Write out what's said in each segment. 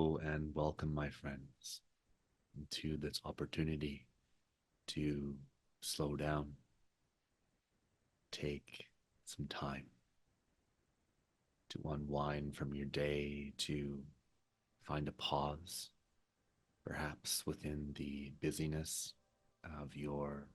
Hello and welcome, my friends, to this opportunity to slow down, take some time to unwind from your day, to find a pause, perhaps within the busyness of your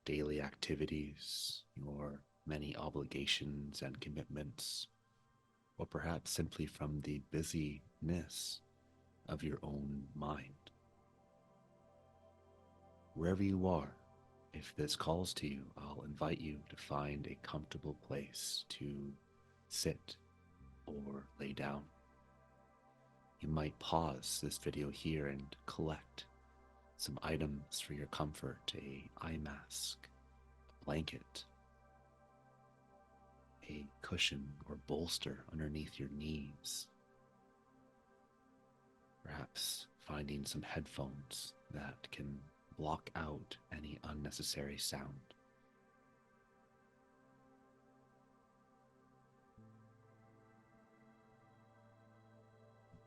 daily activities, your many obligations and commitments, or perhaps simply from the busyness of your own mind. Wherever you are, if this calls to you, I'll invite you to find a comfortable place to sit or lay down. You might pause this video here and collect some items for your comfort: a eye mask, a blanket, a cushion or bolster underneath your knees, perhaps finding some headphones that can block out any unnecessary sound.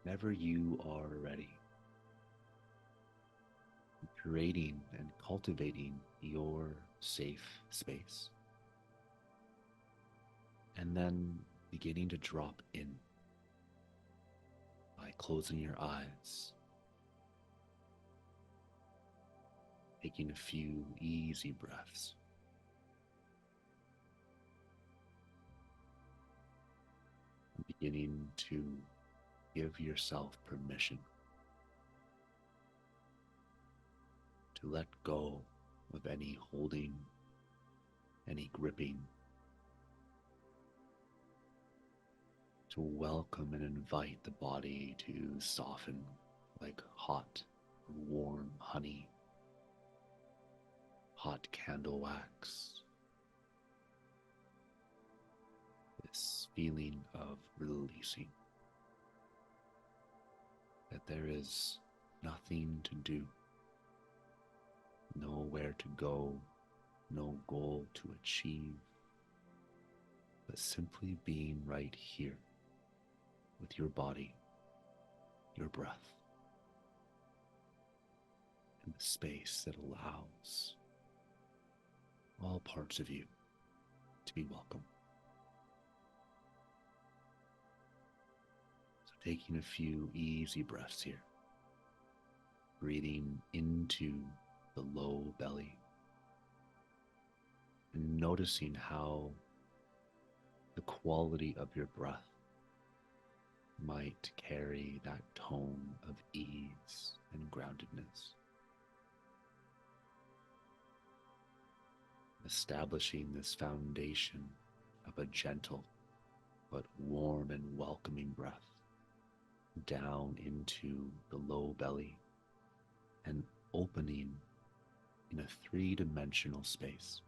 Whenever you are ready, creating and cultivating your safe space, and then beginning to drop in by closing your eyes, taking a few easy breaths, and beginning to give yourself permission to let go of any holding, any gripping, to welcome and invite the body to soften like hot, warm honey, hot candle wax. This feeling of releasing, that there is nothing to do, nowhere to go, no goal to achieve, but simply being right here with your body, your breath, and the space that allows all parts of you to be welcome. So taking a few easy breaths here, breathing into the low belly, and noticing how the quality of your breath might carry that tone of ease and groundedness. Establishing this foundation of a gentle but warm and welcoming breath down into the low belly and opening in a three-dimensional space.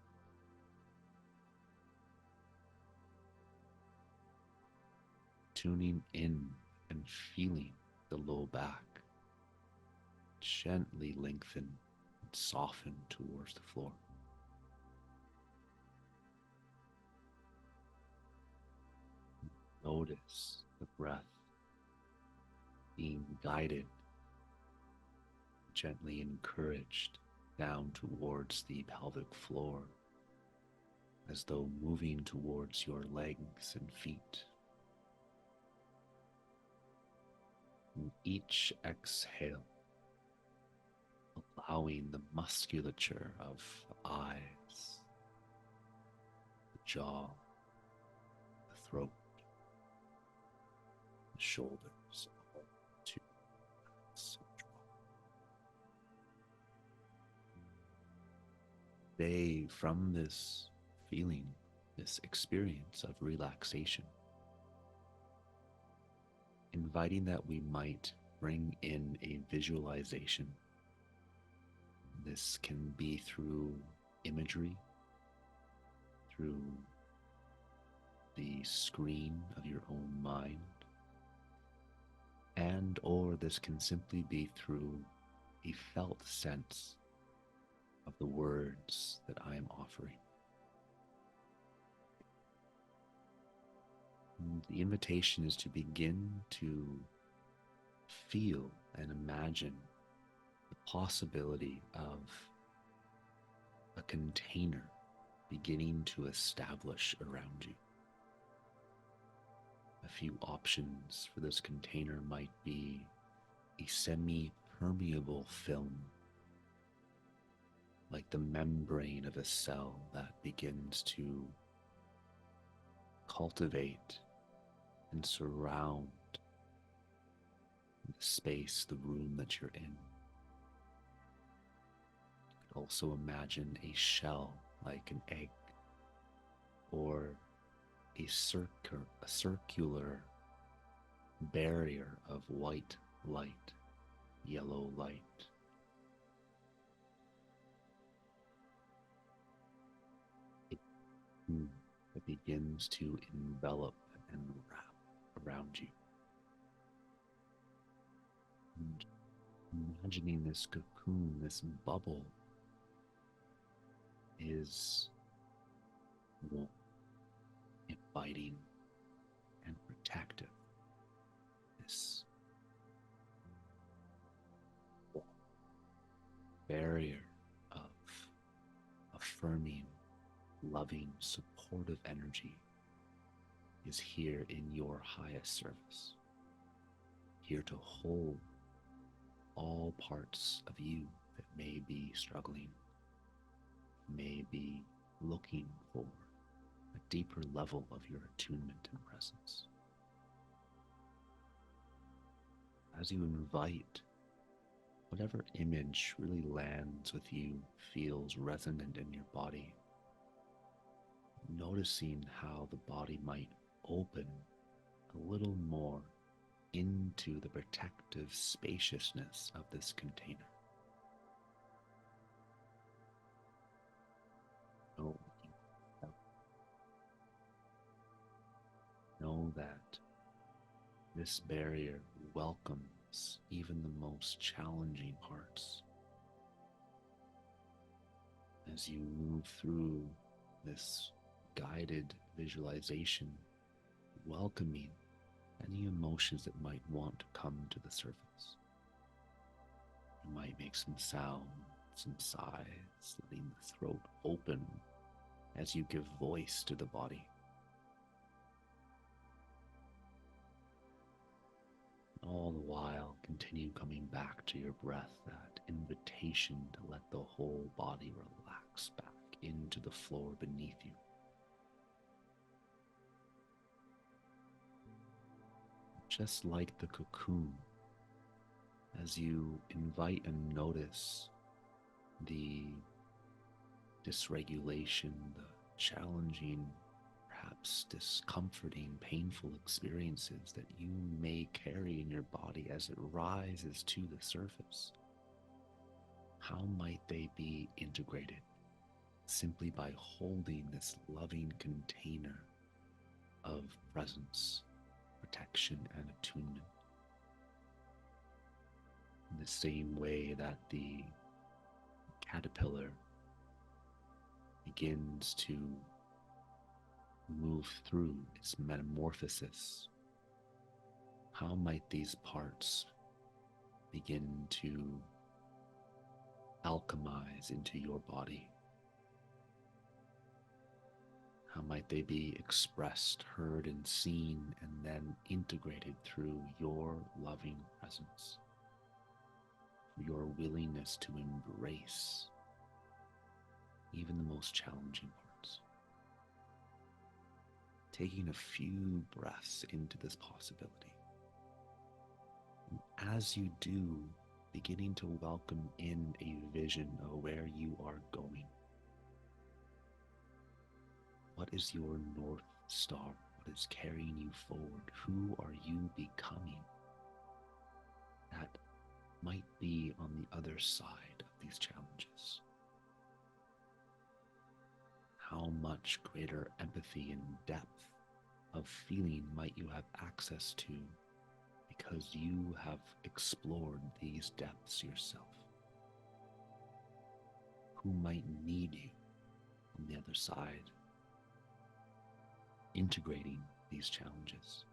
Tuning in and feeling the low back gently lengthen and soften towards the floor. Notice the breath being guided, gently encouraged down towards the pelvic floor, as though moving towards your legs and feet. And each exhale, allowing the musculature of the eyes, the jaw, the throat, the shoulders, all to they, from this feeling, this experience of relaxation, inviting that we might bring in a visualization. This can be through imagery, through the screen of your own mind, and or this can simply be through a felt sense of the words that I am offering. And the invitation is to begin to feel and imagine the possibility of a container beginning to establish around you. A few options for this container might be a semi-permeable film, like the membrane of a cell that begins to cultivate and surround the space, the room that you're in. Also imagine a shell like an egg, or a circular barrier of white light, yellow light. It begins to envelop and wrap around you. And imagining this cocoon, this bubble, is warm, inviting, and protective. This barrier of affirming, loving, supportive energy is here in your highest service, here to hold all parts of you that may be struggling, may be looking for a deeper level of your attunement and presence. As you invite whatever image really lands with you, feels resonant in your body, noticing how the body might open a little more into the protective spaciousness of this container. Know that this barrier welcomes even the most challenging parts. As you move through this guided visualization, welcoming any emotions that might want to come to the surface. You might make some sound, some sighs, letting the throat open as you give voice to the body. All the while, continue coming back to your breath, that invitation to let the whole body relax back into the floor beneath you. Just like the cocoon, as you invite and notice the dysregulation, the challenging, perhaps discomforting, painful experiences that you may carry in your body as it rises to the surface, how might they be integrated simply by holding this loving container of presence, protection, and attunement? In the same way that the caterpillar begins to move through its metamorphosis, how might these parts begin to alchemize into your body? How might they be expressed, heard, and seen, and then integrated through your loving presence, your willingness to embrace even the most challenging parts? Taking a few breaths into this possibility. And as you do, beginning to welcome in a vision of where you are going. What is your North Star? What is carrying you forward? Who are you becoming that might be on the other side of these challenges? How much greater empathy and depth of feeling might you have access to because you have explored these depths yourself? Who might need you on the other side, integrating these challenges?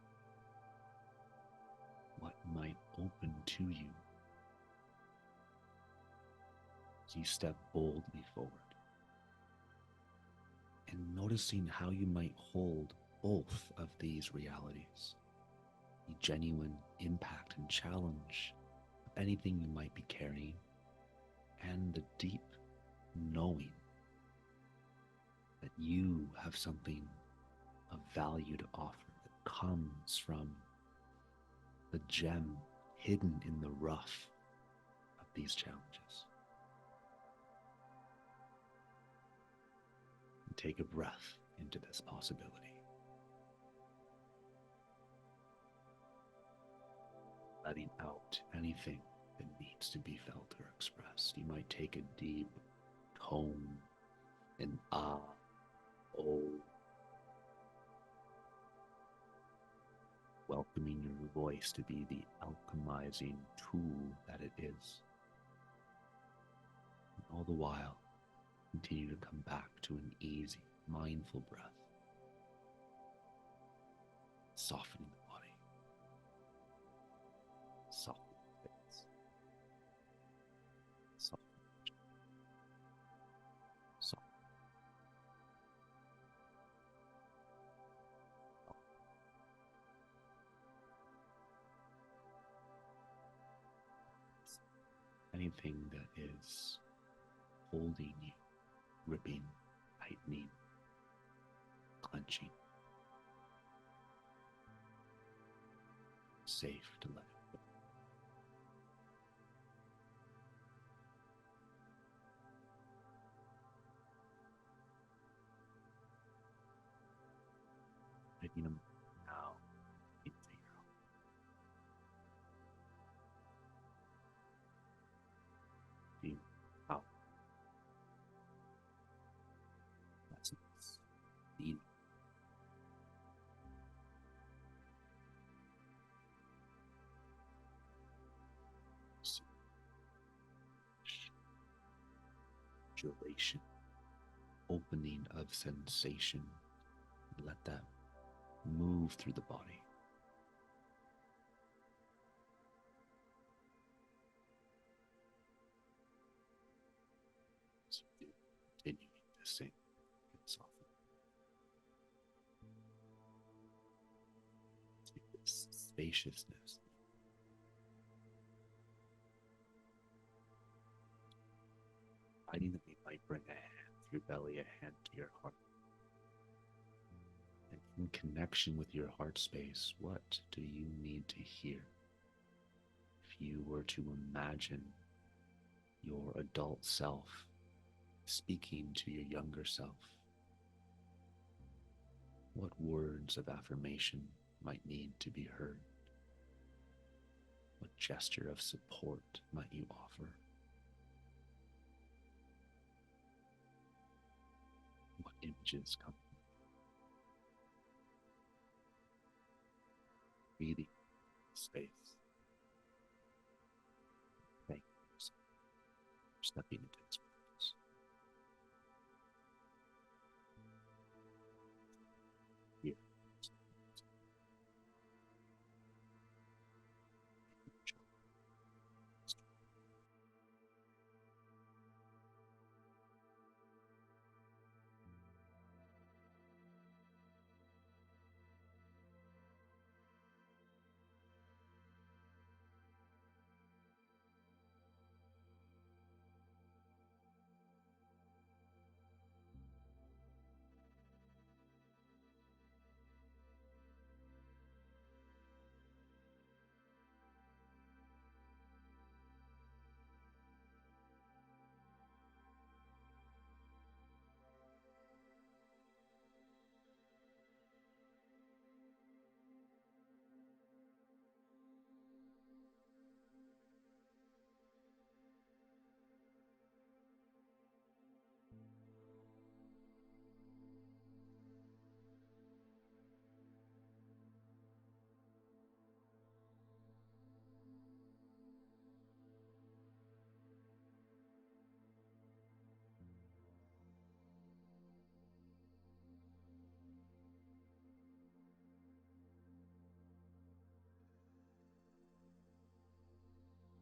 What might might open to you as you step boldly forward. And noticing how you might hold both of these realities, the genuine impact and challenge of anything you might be carrying, and the deep knowing that you have something of value to offer that comes from the gem hidden in the rough of these challenges. And take a breath into this possibility. Letting out anything that needs to be felt or expressed. You might take a deep tone, an ah, oh, welcoming your voice to be the alchemizing tool that it is. And all the while, continue to come back to an easy, mindful breath, softening the body, softening the face, softening the chest, softening anything that is holding you, gripping, tightening, clenching. Safe to let it go. Taking them now into your own. Feel how presence being duration, opening of sensation. Let that move through the body. So continuing to sink and soften. Take this spaciousness. Finding that we might bring a hand through your belly, a hand to your heart. And in connection with your heart space, what do you need to hear? If you were to imagine your adult self speaking to your younger self, what words of affirmation might need to be heard? What gesture of support might you offer? What images come? Breathing space. Thank you for stepping into